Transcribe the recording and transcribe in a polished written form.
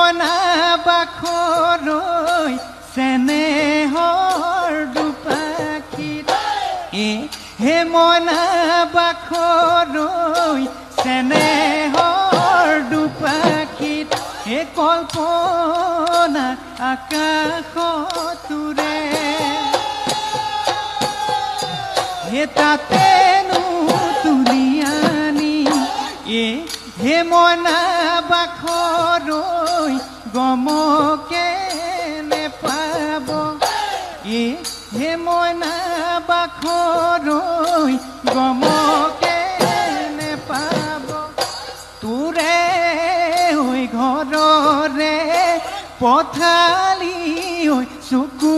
মনা বাখৰৈ চেনেহৰ দুপাখিত হে মনা বাখৰৈ চেনেহৰ দুপাখিত হে কল্পনা আকাশতুৰে হে তাতেনো তুলি আনি হে মনা বাখৰৈ গমকে নেপাব হে মনা বাখৰৈ গমকে নেপাব তোৰে হৈ ঘৰৰে পথালি হৈ চকু